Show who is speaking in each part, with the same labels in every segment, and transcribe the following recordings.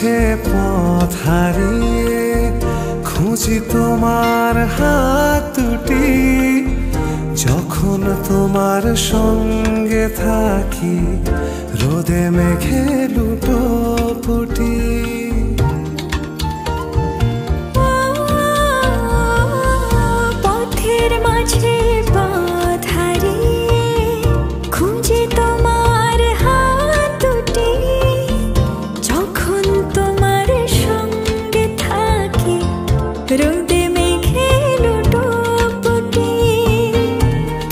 Speaker 1: মাঝে পথ হারিয়ে খুঁজি তোমার হাত দুটি, যখন তোমার সঙ্গে থাকি রোদে মেঘে লুটোপুটি।
Speaker 2: পথের মাঝে পথ হারিয়ে খুঁজি তোমার হাত দুটি, যখন তোমার সঙ্গে থাকি রোদে মেঘে লুটোপুটি।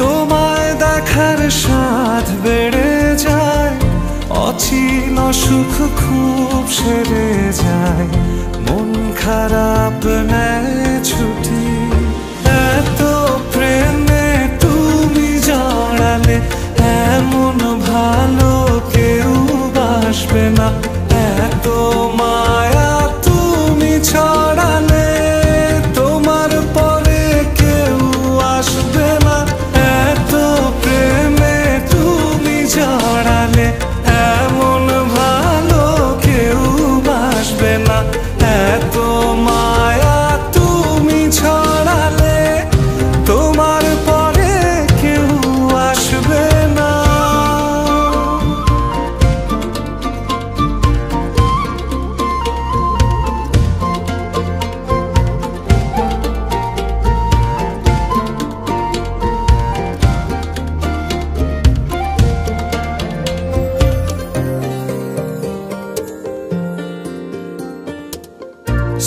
Speaker 1: তোমায় দেখার স্বাদ বেড়ে যায়, অচিন সুখ খুব সেরে যায়, মন খারাপ নেয় ছুটি। এত প্রেমে তুমি জড়ালে এমন ভালো কেউ বাসবে না, এত মায়া তুমি ছড়ালে তোমার পরে কেউ আসবে না। এত প্রেমে তুমি জড়ালে এমন ভালো কেউ বাসবে না, এত মায়া তুমি ছড়ালে তোমার পরে কেউ আসবে না।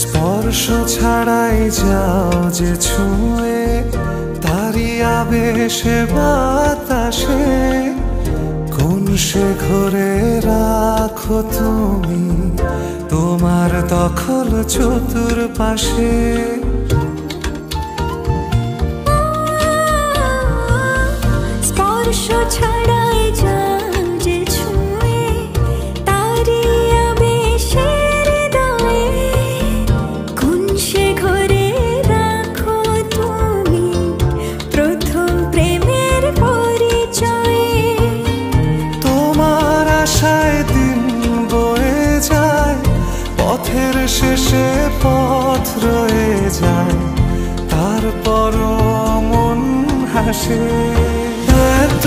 Speaker 1: স্পর্শ ছাড়াই যাও যে ছুঁয়ে, তারি আবেশে বাতাসে কোন সে ঘরে রাখো তুমি তোমার দখল চতুর্পাশে।
Speaker 2: স্পর্শ ছাড়াই যাও যে ছুঁয়ে, তারি আবেশে হৃদয়ে কোন সে ঘরে রাখো তুমি প্রথম প্রেমের পরিচয়ে।
Speaker 1: তোমার আশায় দিন বয়ে যায়, পথের শেষে পথ রয়ে যায়, তারপরও মন হাসে। এত